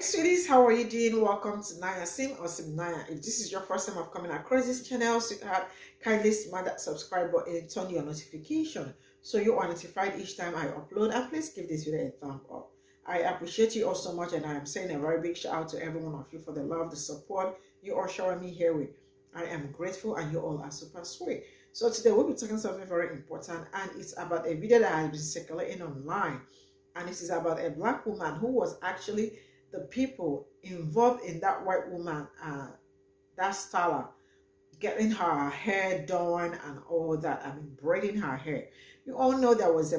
Sweeties, how are you doing? Welcome to Naya Sim or Cimnanya. If this is your first time of coming across this channel, sweetheart, kindly smash that subscribe button and turn your notification so you are notified each time I upload. And please give this video a thumb up. I appreciate you all so much, and I am saying a very big shout out to every one of you for the love, the support you are showing me here with. I am grateful, and you all are super sweet. So today we'll be talking something very important, and it's about a video that has been circulating online, and it is about a black woman who was actually the people involved in that white woman, that stylist, getting her hair done and all that. I mean, braiding her hair. You all know there was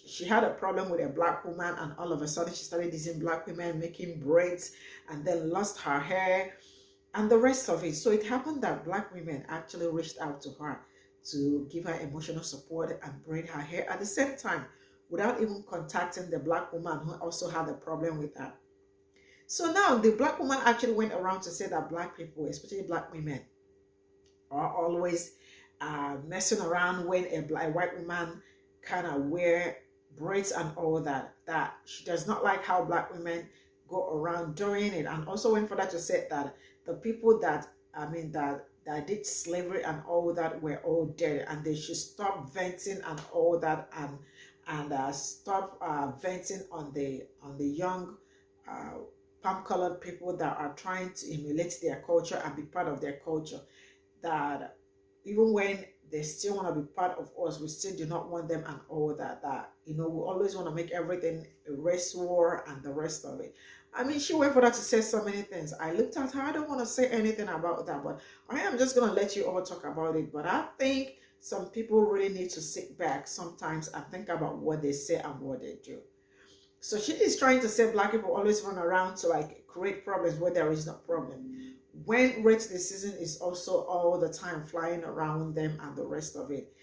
she had a problem with a black woman, and all of a sudden she started using black women making braids, and then lost her hair and the rest of it. So it happened that black women actually reached out to her to give her emotional support and braid her hair at the same time, without even contacting the black woman who also had a problem with her. So now the black woman actually went around to say that black people, especially black women, are always messing around when a white woman kind of wear braids and all that. That she does not like how black women go around doing it, and also went further to say that the people that that did slavery and all that were all dead, and they should stop venting and all that, and stop venting on the young palm-colored people that are trying to emulate their culture and be part of their culture. That even when they still want to be part of us, we still do not want them and all that. That we always want to make everything a race war and the rest of it. I mean, she went for that to say so many things. I looked at her. I don't want to say anything about that, but I am just gonna let you all talk about it. But I think some people really need to sit back sometimes and think about what they say and what they do. So she is trying to say black people always run around to like create problems where there is no problem. When rape decision is also all the time flying around them and the rest of it.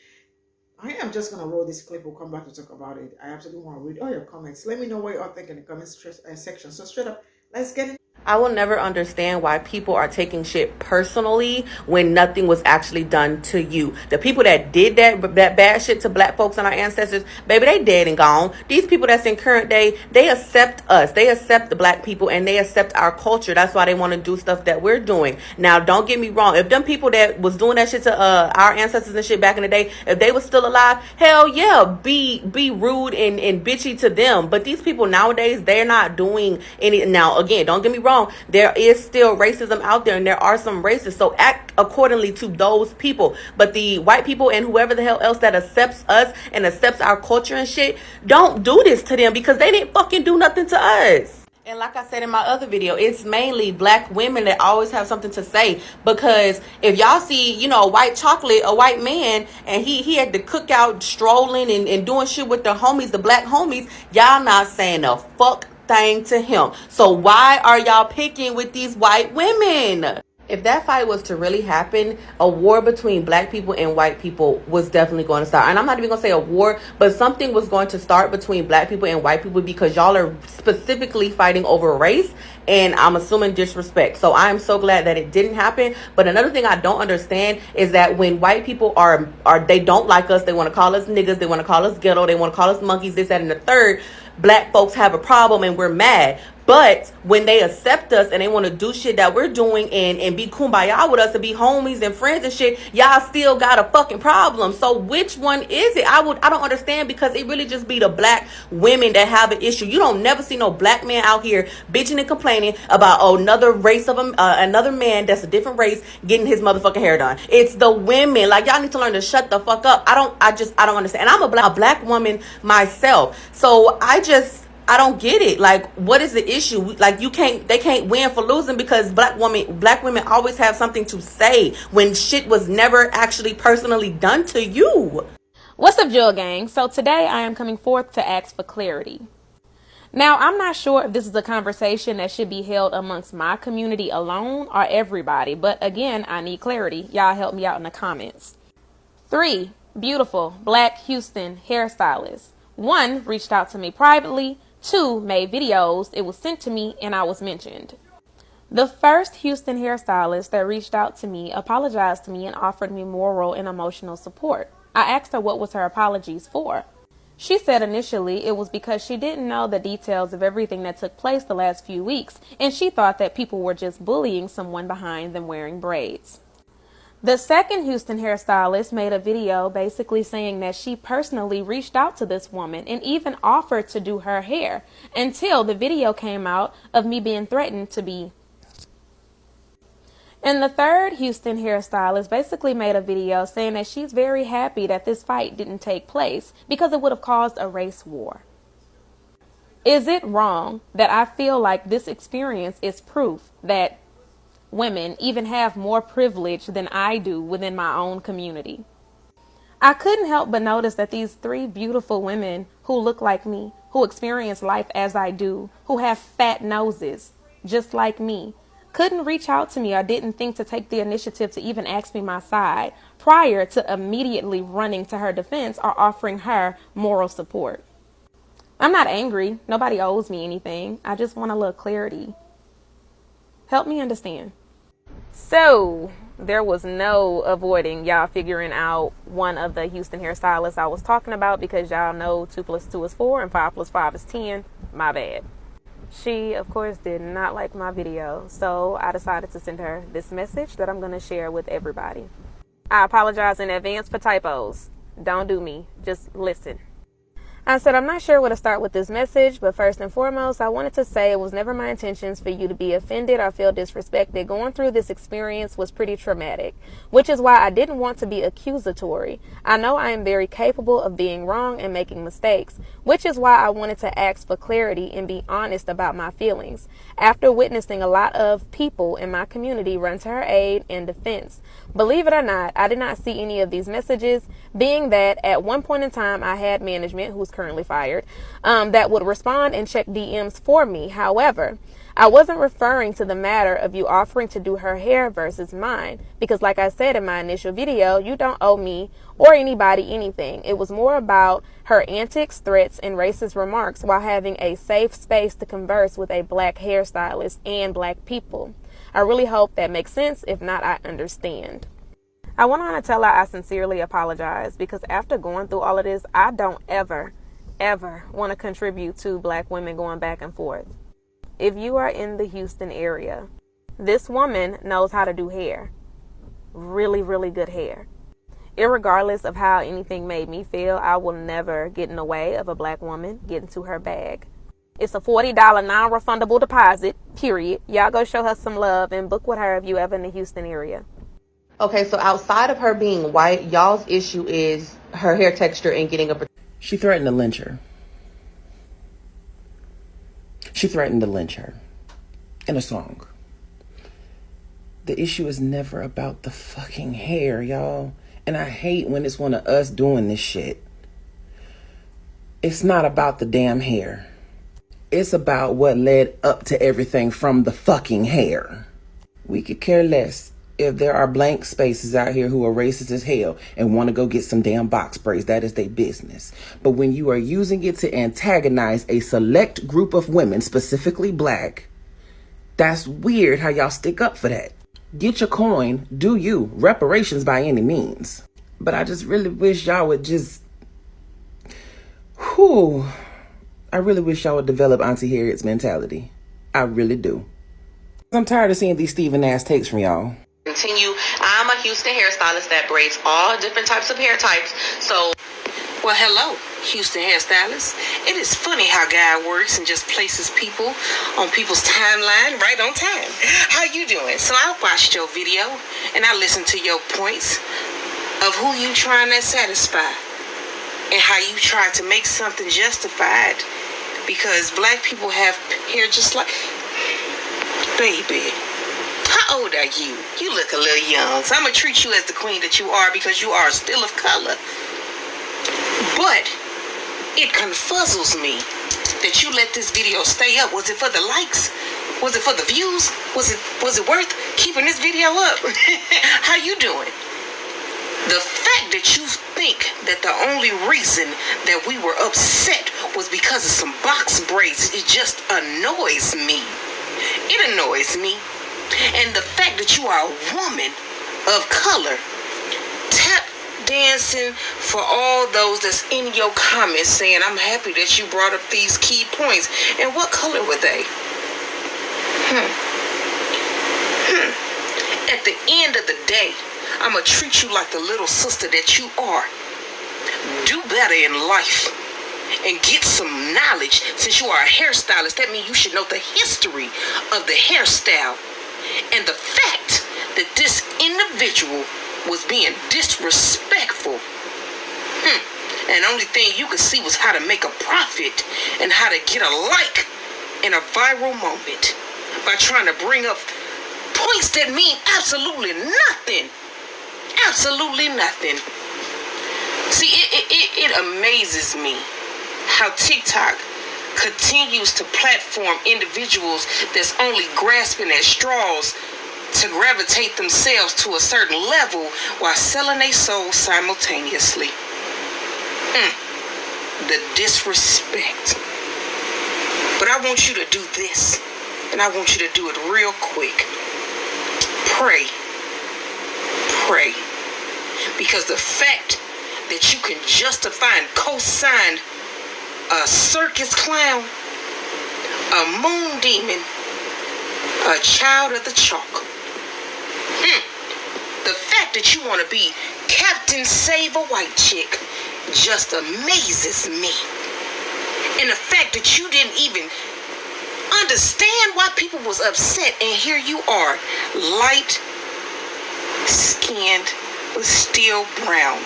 I am just going to roll this clip. We'll come back to talk about it. I absolutely want to read all your comments. Let me know what you all think in the comments section. So straight up, let's get it. I will never understand why people are taking shit personally when nothing was actually done to you. The people that did that bad shit to black folks and our ancestors, baby, they dead and gone. These people that's in current day, they accept us. They accept the black people and they accept our culture. That's why they want to do stuff that we're doing. Now, don't get me wrong. If them people that was doing that shit to our ancestors and shit back in the day, if they were still alive, hell yeah, be rude and bitchy to them. But these people nowadays, they're not doing any. Now, again, don't get me wrong. There is still racism out there, and there are some racists, so act accordingly to those people. But the white people and whoever the hell else that accepts us and accepts our culture and shit, don't do this to them, because they didn't fucking do nothing to us. And like I said in my other video, it's mainly black women that always have something to say. Because if y'all see, white chocolate, a white man, and he had the cookout strolling and doing shit with the homies, the black homies, y'all not saying a fuck thing to him. So why are y'all picking with these white women? If that fight was to really happen, a war between black people and white people was definitely going to start. And I'm not even going to say a war, but something was going to start between black people and white people, because y'all are specifically fighting over race, and I'm assuming disrespect. So I am so glad that it didn't happen. But another thing I don't understand is that when white people are they don't like us, they want to call us niggas, they want to call us ghetto, they want to call us monkeys, this, that, and the third. Black folks have a problem and we're mad. But when they accept us and they want to do shit that we're doing and be kumbaya with us and be homies and friends and shit, y'all still got a fucking problem. So which one is it? I don't understand, because it really just be the black women that have an issue. You don't never see no black man out here bitching and complaining about another race of another man that's a different race getting his motherfucking hair done. It's the women. Like, y'all need to learn to shut the fuck up. I don't understand. And I'm a black woman myself. So I don't get it. Like, what is the issue? Like, they can't win for losing, because black women always have something to say when shit was never actually personally done to you. What's up, Jewel Gang? So today I am coming forth to ask for clarity. Now, I'm not sure if this is a conversation that should be held amongst my community alone or everybody, but again, I need clarity. Y'all help me out in the comments. 3 beautiful black Houston hairstylists. 1 reached out to me privately. 2 made videos. It was sent to me and I was mentioned. The first Houston hairstylist that reached out to me apologized to me and offered me moral and emotional support. I asked her what was her apologies for. She said initially it was because she didn't know the details of everything that took place the last few weeks, and she thought that people were just bullying someone behind them wearing braids. The second Houston hairstylist made a video basically saying that she personally reached out to this woman and even offered to do her hair until the video came out of me being threatened to be. And the third Houston hairstylist basically made a video saying that she's very happy that this fight didn't take place because it would have caused a race war. Is it wrong that I feel like this experience is proof that women even have more privilege than I do within my own community? I couldn't help but notice that these three beautiful women who look like me, who experience life as I do, who have fat noses just like me, couldn't reach out to me or didn't think to take the initiative to even ask me my side prior to immediately running to her defense or offering her moral support. I'm not angry. Nobody owes me anything. I just want a little clarity. Help me understand. So there was no avoiding y'all figuring out one of the Houston hairstylists I was talking about, because y'all know 2 + 2 is 4 and 5 + 5 is 10. My bad. She, of course, did not like my video, so I decided to send her this message that I'm going to share with everybody. I apologize in advance for typos. Don't do me. Just listen. I said, I'm not sure where to start with this message, but first and foremost, I wanted to say it was never my intentions for you to be offended or feel disrespected. Going through this experience was pretty traumatic, which is why I didn't want to be accusatory. I know I am very capable of being wrong and making mistakes, which is why I wanted to ask for clarity and be honest about my feelings. After witnessing a lot of people in my community run to her aid and defense. Believe it or not, I did not see any of these messages, being that at one point in time I had management, who's currently fired, that would respond and check DMs for me. However, I wasn't referring to the matter of you offering to do her hair versus mine, because like I said in my initial video, you don't owe me or anybody anything. It was more about her antics, threats, and racist remarks while having a safe space to converse with a black hairstylist and black people. I really hope that makes sense. If not, I understand. I went on to tell her I sincerely apologize, because after going through all of this, I don't ever want to contribute to black women going back and forth. If you are in the Houston area, this woman knows how to do hair. Really, really good hair. Irregardless of how anything made me feel, I will never get in the way of a black woman getting to her bag. It's a $40 non-refundable deposit, period. Y'all go show her some love and book with her if you ever in the Houston area. Okay, so outside of her being white, y'all's issue is her hair texture and getting a... She threatened to lynch her. She threatened to lynch her in a song. The issue is never about the fucking hair, y'all. And I hate when it's one of us doing this shit. It's not about the damn hair. It's about what led up to everything from the fucking hair. We could care less if there are blank spaces out here who are racist as hell and want to go get some damn box braids. That is their business. But when you are using it to antagonize a select group of women, specifically black, that's weird how y'all stick up for that. Get your coin, do you. Reparations by any means. But I just really wish y'all would just... I really wish y'all would develop Auntie Harriet's mentality. I really do. I'm tired of seeing these Steven ass takes from y'all. Continue. I'm a Houston hairstylist that braids all different types of hair types. So, well, hello, Houston hairstylist. It is funny how God works and just places people on people's timeline right on time. How you doing? So I watched your video and I listened to your points of who you trying to satisfy and how you try to make something justified because black people have hair just like... Baby, how old are you? You look a little young. So I'm going to treat you as the queen that you are because you are still of color. But it confuzzles me that you let this video stay up. Was it for the likes? Was it for the views? Was it worth keeping this video up? How you doing? The fact that you think that the only reason that we were upset was because of some box braids, it just annoys me. It annoys me. And the fact that you are a woman of color, tap dancing for all those that's in your comments saying, I'm happy that you brought up these key points. And what color were they? At the end of the day, I'm going to treat you like the little sister that you are. Do better in life and get some knowledge. Since you are a hairstylist, that means you should know the history of the hairstyle and the fact that this individual was being disrespectful. And the only thing you could see was how to make a profit and how to get a like in a viral moment by trying to bring up points that mean absolutely nothing. Absolutely nothing. See, it amazes me how TikTok continues to platform individuals that's only grasping at straws to gravitate themselves to a certain level while selling their soul simultaneously. The disrespect. But I want you to do this, and I want you to do it real quick. Pray. Pray. Because the fact that you can justify and co-sign a circus clown, a moon demon, a child of the chalk. The fact that you want to be Captain Save a White Chick just amazes me. And the fact that you didn't even understand why people was upset, and here you are, light skinned but still brown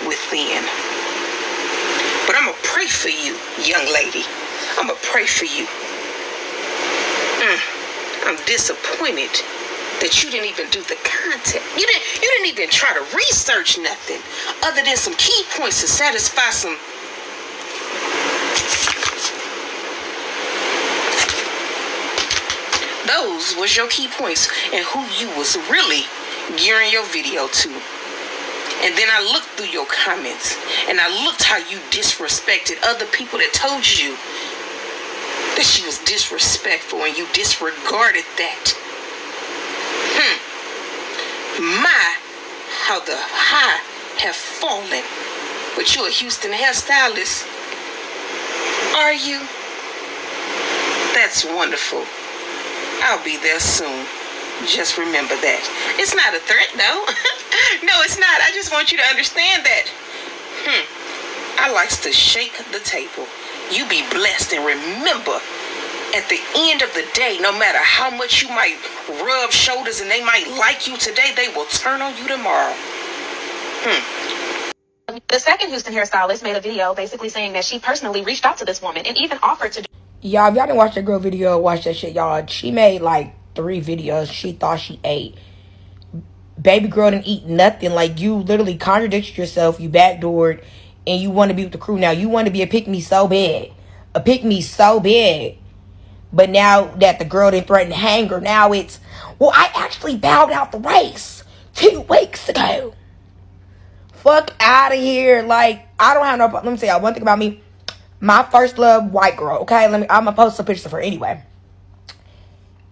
within. But I'm gonna pray for you, young lady. I'm gonna pray for you. I'm disappointed that you didn't even do the content. You didn't even try to research nothing other than some key points to satisfy some those was your key points and who you was really gearing your video to. And then I looked through your comments and I looked how you disrespected other people that told you that she was disrespectful, and you disregarded that. My, how the high have fallen. But you're a Houston hairstylist. Are you? That's wonderful. I'll be there soon. Just remember that. It's not a threat, though. No, it's not. I just want you to understand that. I likes to shake the table. You be blessed, and remember, at the end of the day, no matter how much you might rub shoulders and they might like you today, they will turn on you tomorrow. The second Houston hairstylist made a video basically saying that she personally reached out to this woman and even offered to. Y'all, if y'all didn't watch that girl video, watch that shit, y'all. She made like 3 videos. She thought she ate. Baby girl didn't eat nothing. Like, you literally contradicted yourself. You backdoored, and you want to be with the crew now. You want to be a pick-me so bad. A pick-me so bad. But now that the girl didn't threaten to hang her, now it's, well, I actually bowed out the race 2 weeks ago. Fuck out of here. Like, I don't have no, let me tell y'all one thing about me. My first love, white girl, okay? I'm going to post some pictures of her anyway.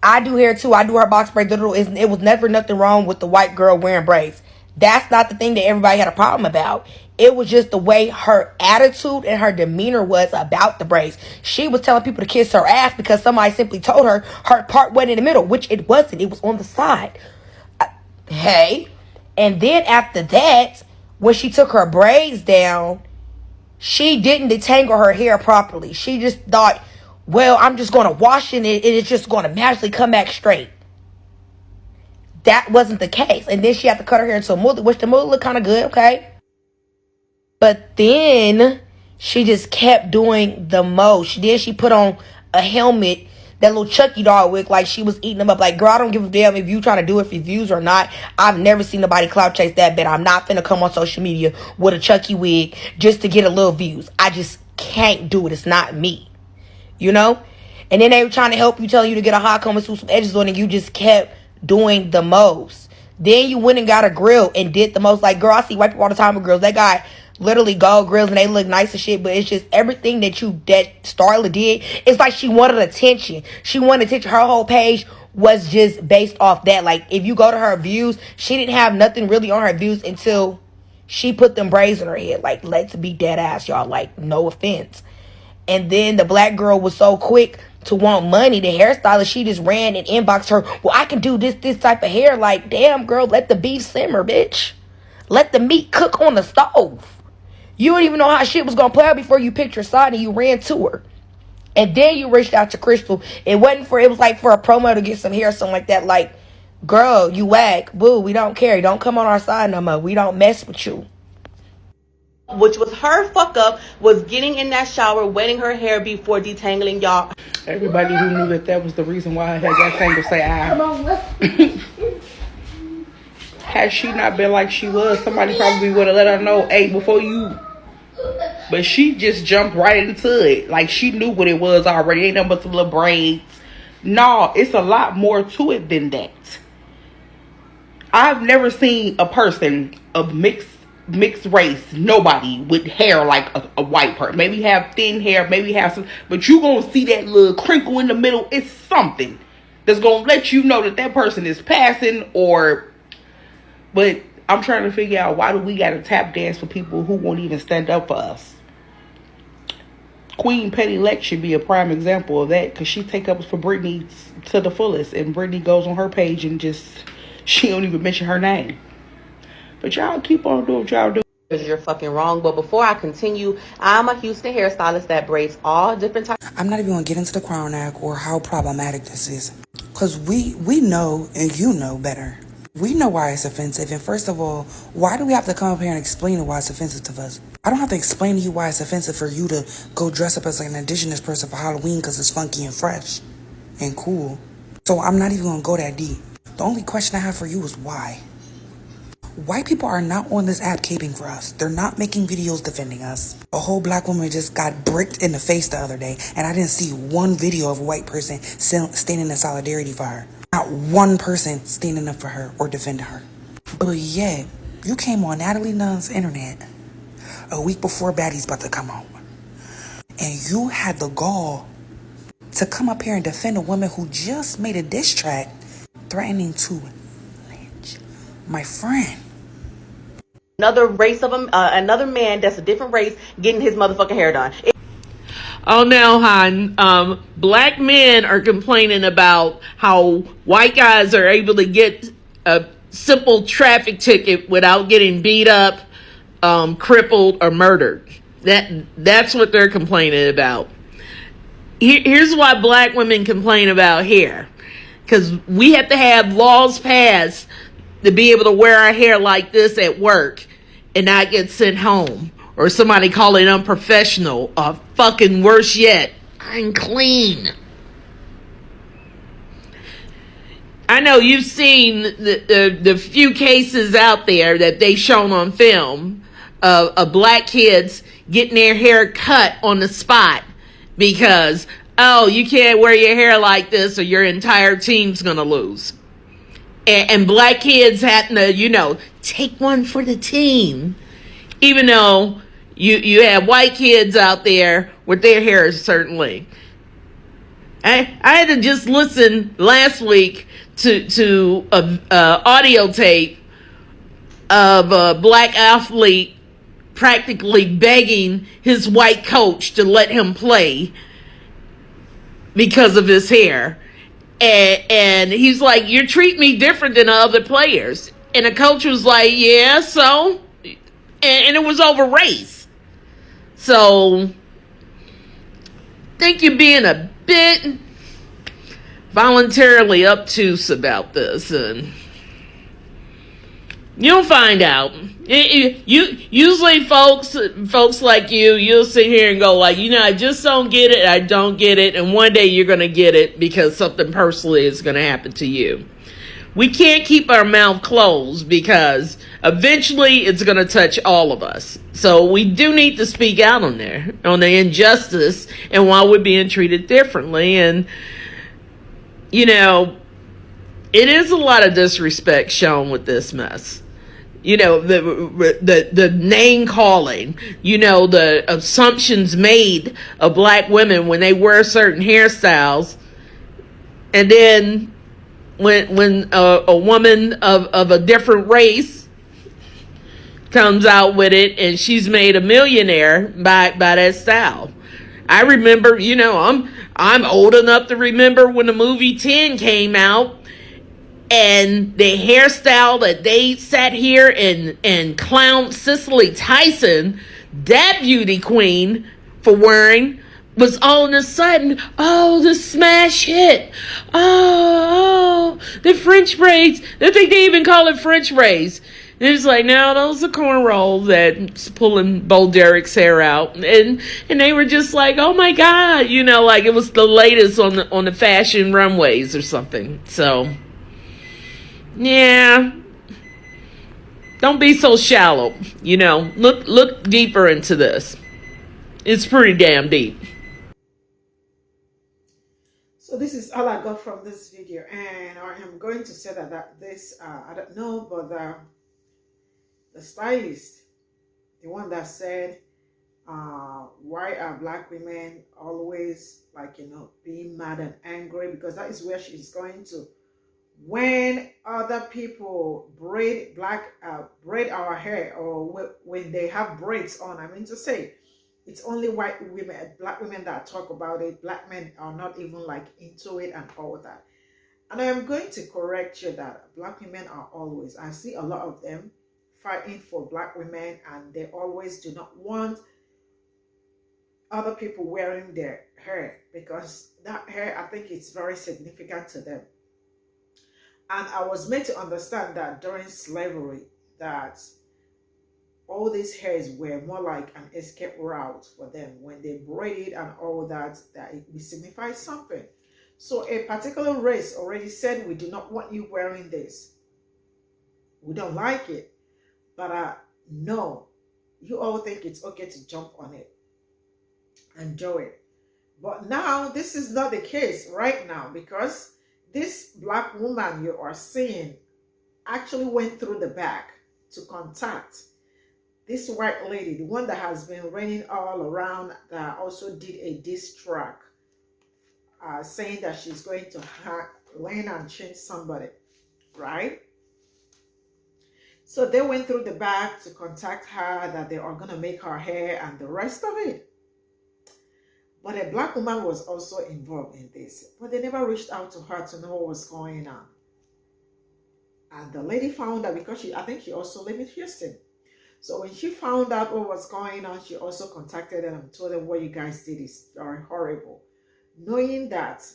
I do hair too. I do her box braid. It was never nothing wrong with the white girl wearing braids. That's not the thing that everybody had a problem about. It was just the way her attitude and her demeanor was about the braids. She was telling people to kiss her ass because somebody simply told her her part wasn't in the middle, which it wasn't. It was on the side. Hey. And then after that, when she took her braids down, she didn't detangle her hair properly. She just thought, well, I'm just going to wash it and it's just going to magically come back straight. That wasn't the case. And then she had to cut her hair into a mullet, which the mullet looked kind of good, okay? But then she just kept doing the most. Then she put on a helmet, that little Chucky doll wig, like she was eating them up. Like, girl, I don't give a damn if you trying to do it for views or not. I've never seen nobody clout chase that bad. I'm not finna come on social media with a Chucky wig just to get a little views. I just can't do it. It's not me. You know? And then they were trying to help you, telling you to get a hot comb and some edges on, and you just kept doing the most. Then you went and got a grill and did the most. Like, girl, I see white people all the time with grills. That guy literally gold grills and they look nice as shit, but it's just everything that Starla did. It's like she wanted attention. She wanted attention. Her whole page was just based off that. Like, if you go to her views, she didn't have nothing really on her views until She put them braids in her head. Like, let's be dead ass, y'all. Like, no offense. And then the black girl was so quick to want money. The hairstylist, she just ran and inboxed her. Well, I can do this type of hair. Like, damn, girl, let the beef simmer, bitch. Let the meat cook on the stove. You don't even know how shit was going to play out before you picked your side and you ran to her. And then you reached out to Crystal. It was like for a promo to get some hair or something like that. Like, girl, you whack. Boo, we don't care. Don't come on our side no more. We don't mess with you. Which was her fuck up, was getting in that shower, wetting her hair before detangling y'all. Everybody who knew that was the reason why I had that thing to say I. Had she not been like she was, somebody probably would have let her know, hey, before you. But she just jumped right into it. Like, she knew what it was already. Ain't nothing but some little braids. No, it's a lot more to it than that. I've never seen a person of mixed race, nobody with hair like a white person. Maybe have thin hair, maybe have some, but you gonna see that little crinkle in the middle. It's something that's gonna let you know that person is passing. But I'm trying to figure out, why do we gotta tap dance for people who won't even stand up for us? Queen Petty Lex should be a prime example of that, because she take up for Britney to the fullest, and Britney goes on her page and she don't even mention her name. But y'all keep on doing what y'all do. Because you're fucking wrong. But before I continue, I'm a Houston hairstylist that braids all different types. I'm not even going to get into the Crown Act or how problematic this is. Because we know, and you know better. We know why it's offensive. And first of all, why do we have to come up here and explain why it's offensive to us? I don't have to explain to you why it's offensive for you to go dress up as like an indigenous person for Halloween because it's funky and fresh and cool. So I'm not even going to go that deep. The only question I have for you is why? White people are not on this app caping for us. They're not making videos defending us. A whole black woman just got bricked in the face the other day, and I didn't see one video of a white person standing in solidarity for her. Not one person standing up for her or defending her. But yet, you came on Natalie Nunn's internet a week before Baddie's about to come out, and you had the gall to come up here and defend a woman who just made a diss track threatening to lynch my friend. Another race of another man that's a different race getting his motherfucking hair done. Oh, now, hon, black men are complaining about how white guys are able to get a simple traffic ticket without getting beat up, crippled, or murdered. That's what they're complaining about. Here's why black women complain about hair. Because we have to have laws passed to be able to wear our hair like this at work and not get sent home. Or somebody call it unprofessional, or fucking worse yet, unclean. I know you've seen the few cases out there that they've shown on film of black kids getting their hair cut on the spot because, oh, you can't wear your hair like this or your entire team's gonna lose. And black kids having to, take one for the team. Even though you have white kids out there with their hair a certain length. I had to just listen last week to a audio tape of a black athlete practically begging his white coach to let him play because of his hair. And he's like, you treat me different than other players. And the coach was like, yeah, so? And it was over race. So, I think you're being a bit voluntarily obtuse about this. And you'll find out. Usually folks like you'll sit here and go like, I just don't get it. I don't get it. And one day you're going to get it because something personally is going to happen to you. We can't keep our mouth closed because eventually it's going to touch all of us. So we do need to speak out on the injustice and why we're being treated differently. And, it is a lot of disrespect shown with this mess. The name calling, the assumptions made of black women when they wear certain hairstyles. And then when a woman of a different race comes out with it, and she's made a millionaire by that style. I remember, I'm old enough to remember when the movie 10 came out, and the hairstyle that they sat here and clowned Cicely Tyson, that beauty queen, for wearing, was all of a sudden, oh, the smash hit. The French braids. I think they even call it French braids. And it's like, no, those are cornrows that's pulling Bo Derek's hair out. And they were just like, oh my God, like it was the latest on the fashion runways or something. So, yeah. Don't be so shallow, Look deeper into this. It's pretty damn deep. So this is all I got from this video, and I am going to say that this I don't know, but the stylist, the one that said why are black women always being mad and angry, because that is where she's going to. When other people braid our hair, or when they have braids on, I mean to say, it's only white women, black women that talk about it. Black men are not even into it and all that. And I am going to correct you that black women are always, I see a lot of them fighting for black women, and they always do not want other people wearing their hair, because that hair, I think it's very significant to them. And I was made to understand that during slavery, that all these hairs were more like an escape route for them. When they braided and all that it signifies something. So a particular race already said, we do not want you wearing this. We don't like it. But no, you all think it's okay to jump on it and do it. But now, this is not the case right now, because this black woman you are seeing actually went through the back to contact this white lady, the one that has been raining all around, that also did a diss track saying that she's going to learn and change somebody, right? So they went through the back to contact her that they are going to make her hair and the rest of it. But a black woman was also involved in this, but they never reached out to her to know what was going on. And the lady found out, because I think she also lived in Houston. So when she found out what was going on, she also contacted them and told them, what you guys did is very horrible. Knowing that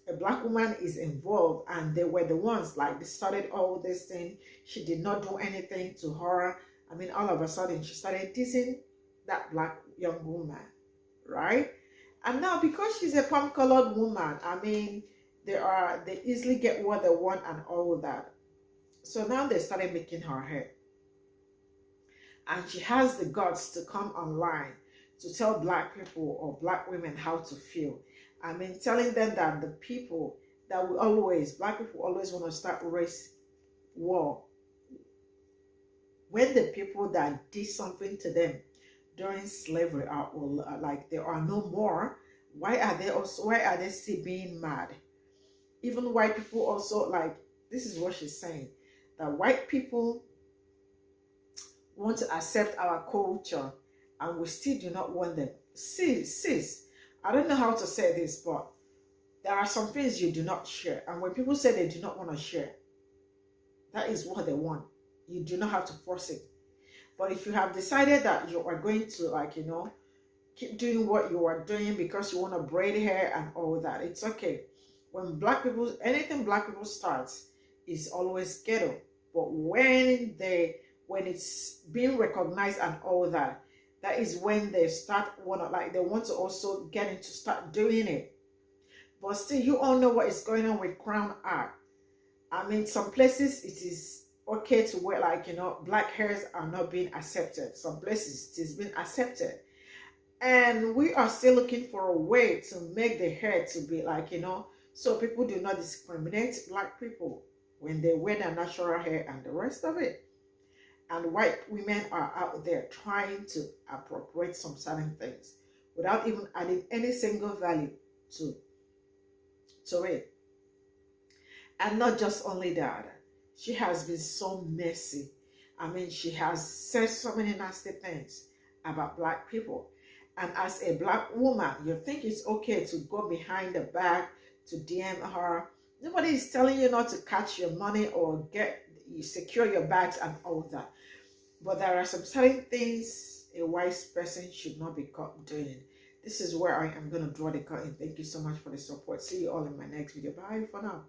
a black woman is involved, and they were the ones, they started all this thing. She did not do anything to her. I mean, all of a sudden, she started teasing that black young woman, right? And now, because she's a palm-colored woman, I mean, they easily get what they want and all that. So now they started making her hair. And she has the guts to come online to tell black people or black women how to feel. I mean, telling them that the people that black people always want to start race war. When the people that did something to them during slavery are they are no more, why are they still being mad? Even white people also, this is what she's saying, that white people want to accept our culture, and we still do not want them. Sis, I don't know how to say this, but there are some things you do not share. And when people say they do not want to share, that is what they want. You do not have to force it. But if you have decided that you are going to, keep doing what you are doing because you want to braid hair and all that, it's okay. When anything black people starts is always ghetto. But when it's being recognized and all that, that is when they they want to also get into start doing it. But still, you all know what is going on with crown art. I mean, some places it is okay to wear black hairs are not being accepted. Some places it is being accepted. And we are still looking for a way to make the hair to be so people do not discriminate black people when they wear their natural hair and the rest of it. And white women are out there trying to appropriate some certain things without even adding any single value to it. And not just only that, she has been so messy. I mean, she has said so many nasty things about Black people. And as a Black woman, you think it's okay to go behind the back to DM her. Nobody is telling you not to catch your money or you secure your bags and all that. But there are some certain things a wise person should not be caught doing. This is where I am going to draw the curtain. Thank you so much for the support. See you all in my next video. Bye for now.